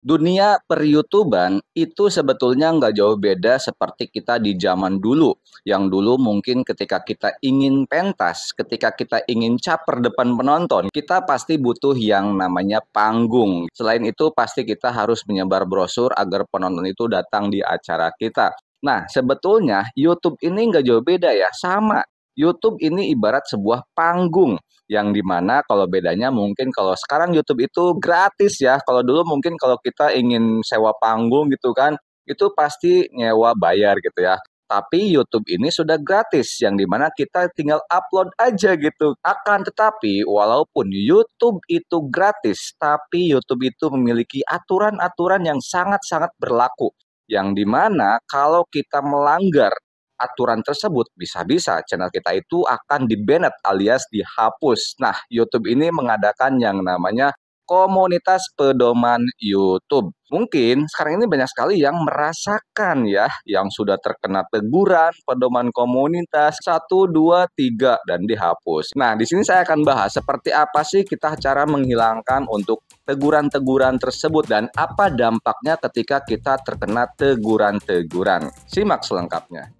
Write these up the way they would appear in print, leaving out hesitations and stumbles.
Dunia per-YouTuban itu sebetulnya nggak jauh beda seperti kita di zaman dulu. Yang dulu mungkin ketika kita ingin pentas, ketika kita ingin caper depan penonton, kita pasti butuh yang namanya panggung. Selain itu pasti kita harus menyebar brosur agar penonton itu datang di acara kita. Nah, sebetulnya YouTube ini nggak jauh beda ya, sama. YouTube ini ibarat sebuah panggung yang dimana kalau bedanya mungkin kalau sekarang YouTube itu gratis ya. Kalau dulu mungkin kalau kita ingin sewa panggung gitu kan, itu pasti nyewa bayar gitu ya. Tapi YouTube ini sudah gratis, yang dimana kita tinggal upload aja gitu. Akan tetapi, walaupun YouTube itu gratis, tapi YouTube itu memiliki aturan-aturan yang sangat-sangat berlaku. Yang dimana kalau kita melanggar aturan tersebut, bisa-bisa channel kita itu akan di-banned alias dihapus. Nah, YouTube ini mengadakan yang namanya komunitas pedoman YouTube. Mungkin sekarang ini banyak sekali yang merasakan ya, yang sudah terkena teguran pedoman komunitas 1, 2, 3 dan dihapus. Nah, di sini saya akan bahas seperti apa sih kita cara menghilangkan untuk teguran-teguran tersebut dan apa dampaknya ketika kita terkena teguran-teguran. Simak selengkapnya.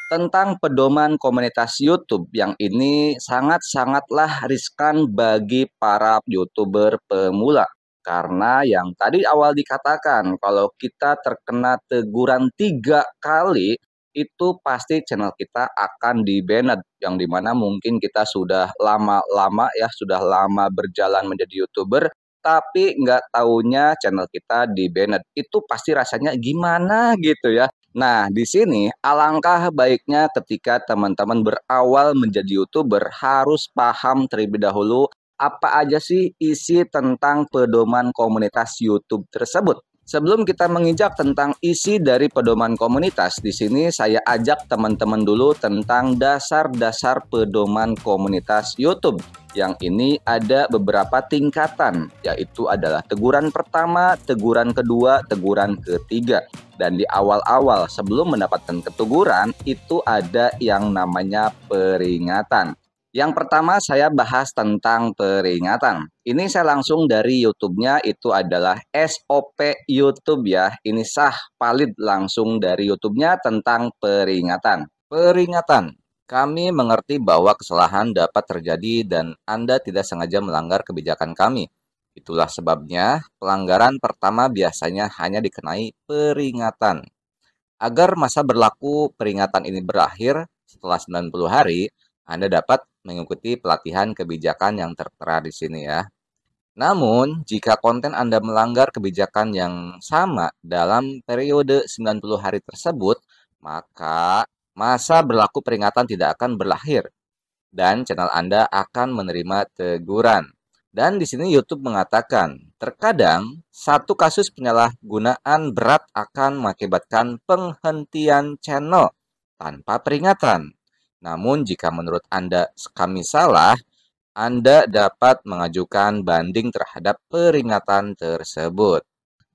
Tentang pedoman komunitas YouTube yang ini sangat-sangatlah riskan bagi para YouTuber pemula. Karena yang tadi awal dikatakan, kalau kita terkena teguran 3 kali, itu pasti channel kita akan di-banned. Yang dimana mungkin kita sudah lama-lama ya, sudah lama berjalan menjadi YouTuber, tapi nggak taunya channel kita di-banned. Itu pasti rasanya gimana gitu ya. Nah, di sini alangkah baiknya ketika teman-teman berawal menjadi YouTuber harus paham terlebih dahulu apa aja sih isi tentang pedoman komunitas YouTube tersebut. Sebelum kita menginjak tentang isi dari pedoman komunitas, di sini saya ajak teman-teman dulu tentang dasar-dasar pedoman komunitas YouTube. Yang ini ada beberapa tingkatan, yaitu adalah teguran pertama, teguran kedua, teguran ketiga. Dan di awal-awal sebelum mendapatkan keteguran, itu ada yang namanya peringatan. Yang pertama saya bahas tentang peringatan. Ini saya langsung dari YouTube-nya, itu adalah SOP YouTube ya. Ini sah, valid langsung dari YouTube-nya tentang peringatan. Peringatan. Kami mengerti bahwa kesalahan dapat terjadi dan Anda tidak sengaja melanggar kebijakan kami. Itulah sebabnya pelanggaran pertama biasanya hanya dikenai peringatan. Agar masa berlaku peringatan ini berakhir setelah 90 hari, Anda dapat mengikuti pelatihan kebijakan yang tertera di sini ya. Namun, jika konten Anda melanggar kebijakan yang sama dalam periode 90 hari tersebut, maka masa berlaku peringatan tidak akan berakhir dan channel Anda akan menerima teguran. Dan di sini YouTube mengatakan, terkadang satu kasus penyalahgunaan berat akan mengakibatkan penghentian channel tanpa peringatan. Namun jika menurut Anda kami salah, Anda dapat mengajukan banding terhadap peringatan tersebut.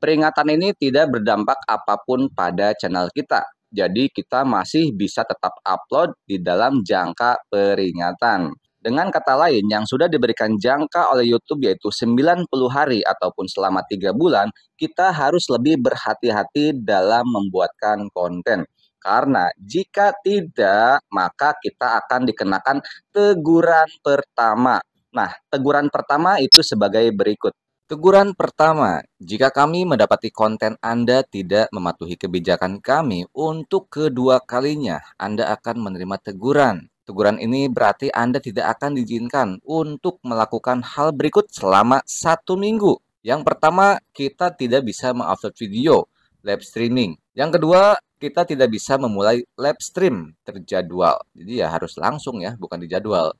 Peringatan ini tidak berdampak apapun pada channel kita. Jadi kita masih bisa tetap upload di dalam jangka peringatan. Dengan kata lain, yang sudah diberikan jangka oleh YouTube yaitu 90 hari ataupun selama 3 bulan, kita harus lebih berhati-hati dalam membuatkan konten. Karena jika tidak, maka kita akan dikenakan teguran pertama. Nah, teguran pertama itu sebagai berikut. Teguran pertama, jika kami mendapati konten Anda tidak mematuhi kebijakan kami, untuk kedua kalinya Anda akan menerima teguran. Teguran ini berarti Anda tidak akan diizinkan untuk melakukan hal berikut selama 1 minggu. Yang pertama, kita tidak bisa mengupload video, live streaming. Yang kedua, kita tidak bisa memulai live stream terjadwal. Jadi ya harus langsung ya, bukan dijadwal.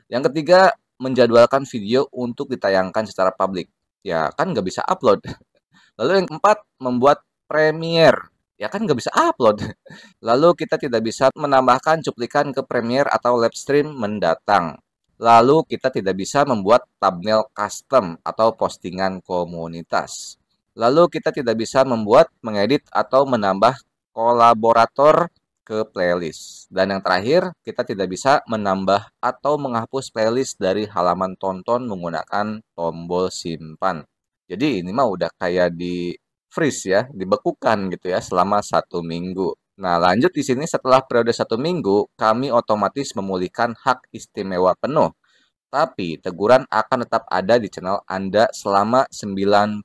Yang ketiga, menjadwalkan video untuk ditayangkan secara publik. Ya kan nggak bisa upload. Lalu yang keempat, membuat Premiere. Ya kan nggak bisa upload. Lalu kita tidak bisa menambahkan cuplikan ke Premiere atau live stream mendatang. Lalu kita tidak bisa membuat thumbnail custom atau postingan komunitas. Lalu kita tidak bisa membuat, mengedit, atau menambah kolaborator ke playlist. Dan yang terakhir, kita tidak bisa menambah atau menghapus playlist dari halaman tonton menggunakan tombol simpan. Jadi ini mah udah kayak di freeze ya, dibekukan gitu ya selama 1 minggu. Nah, lanjut di sini setelah periode 1 minggu, kami otomatis memulihkan hak istimewa penuh. Tapi teguran akan tetap ada di channel Anda selama 90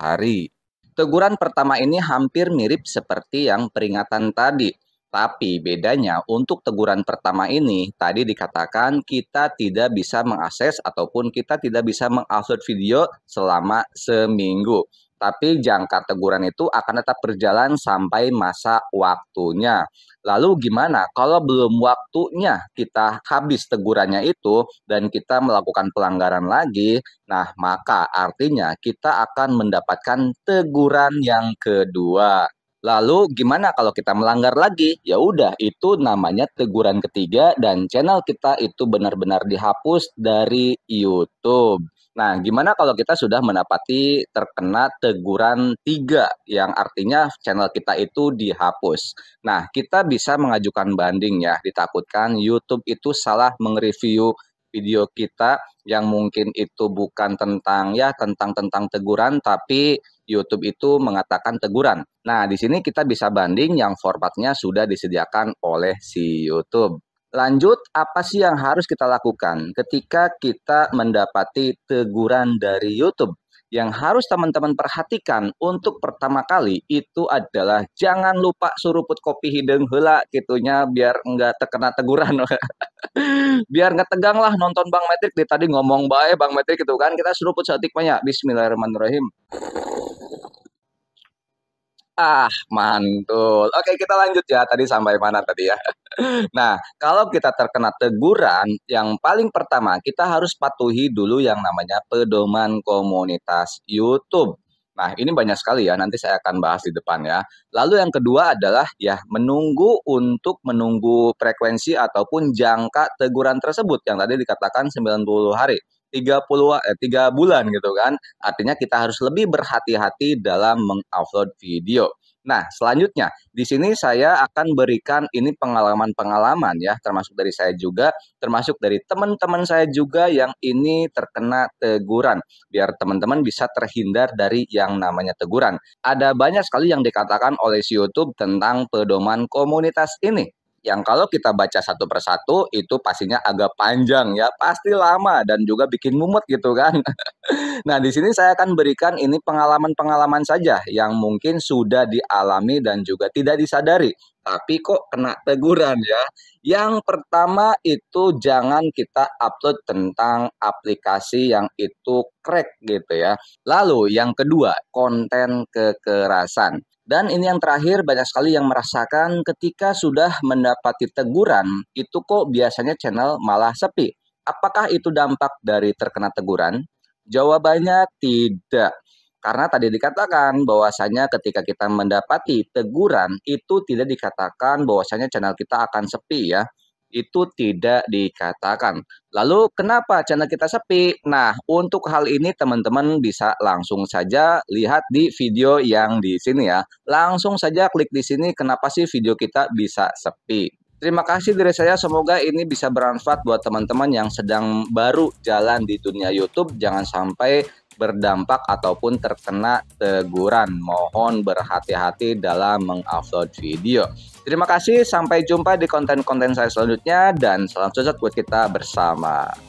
hari. Teguran pertama ini hampir mirip seperti yang peringatan tadi. Tapi bedanya untuk teguran pertama ini, tadi dikatakan kita tidak bisa mengakses ataupun kita tidak bisa mengupload video selama seminggu. Tapi jangka teguran itu akan tetap berjalan sampai masa waktunya. Lalu gimana kalau belum waktunya kita habis tegurannya itu dan kita melakukan pelanggaran lagi? Nah, maka artinya kita akan mendapatkan teguran yang kedua. Lalu gimana kalau kita melanggar lagi? Ya udah, itu namanya teguran ketiga dan channel kita itu benar-benar dihapus dari YouTube. Nah, gimana kalau kita sudah mendapati terkena teguran 3 yang artinya channel kita itu dihapus. Nah, kita bisa mengajukan banding ya, ditakutkan YouTube itu salah mengreview video kita yang mungkin itu bukan tentang teguran, tapi YouTube itu mengatakan teguran. Nah, di sini kita bisa banding yang formatnya sudah disediakan oleh si YouTube. Lanjut, apa sih yang harus kita lakukan ketika kita mendapati teguran dari YouTube? Yang harus teman-teman perhatikan untuk pertama kali itu adalah jangan lupa suruput kopi hidung heula gitunya biar enggak terkena teguran. Biar nggak tegang lah nonton Bang Metrik di tadi ngomong bae Bang Metrik gitu kan. Kita seruput saeutik mah nya. Bismillahirrahmanirrahim. Ah, mantul. Oke, kita lanjut ya. Tadi sampai mana tadi ya? Nah, kalau kita terkena teguran, yang paling pertama kita harus patuhi dulu yang namanya pedoman komunitas YouTube. Nah, ini banyak sekali ya, nanti saya akan bahas di depan ya. Lalu yang kedua adalah ya menunggu frekuensi ataupun jangka teguran tersebut yang tadi dikatakan 90 hari. 3 bulan gitu kan. Artinya kita harus lebih berhati-hati dalam mengupload video. Nah, selanjutnya di sini saya akan berikan ini pengalaman-pengalaman ya, termasuk dari saya juga, termasuk dari teman-teman saya juga yang ini terkena teguran, biar teman-teman bisa terhindar dari yang namanya teguran. Ada banyak sekali yang dikatakan oleh si YouTube tentang pedoman komunitas ini. Yang kalau kita baca satu persatu itu pastinya agak panjang ya, pasti lama dan juga bikin mumet gitu kan. Nah, di sini saya akan berikan ini pengalaman-pengalaman saja yang mungkin sudah dialami dan juga tidak disadari, tapi kok kena teguran ya. Yang pertama itu jangan kita upload tentang aplikasi yang itu crack gitu ya. Lalu yang kedua, konten kekerasan. Dan ini yang terakhir, banyak sekali yang merasakan ketika sudah mendapati teguran, itu kok biasanya channel malah sepi. Apakah itu dampak dari terkena teguran? Jawabannya tidak. Karena tadi dikatakan bahwasanya ketika kita mendapati teguran itu tidak dikatakan bahwasanya channel kita akan sepi ya. Itu tidak dikatakan. Lalu kenapa channel kita sepi? Nah, untuk hal ini teman-teman bisa langsung saja lihat di video yang di sini ya. Langsung saja klik di sini kenapa sih video kita bisa sepi. Terima kasih dari saya, semoga ini bisa bermanfaat buat teman-teman yang sedang baru jalan di dunia YouTube. Jangan sampai berdampak ataupun terkena teguran. Mohon berhati-hati dalam mengupload video. Terima kasih, sampai jumpa di konten-konten saya selanjutnya dan salam sukses buat kita bersama.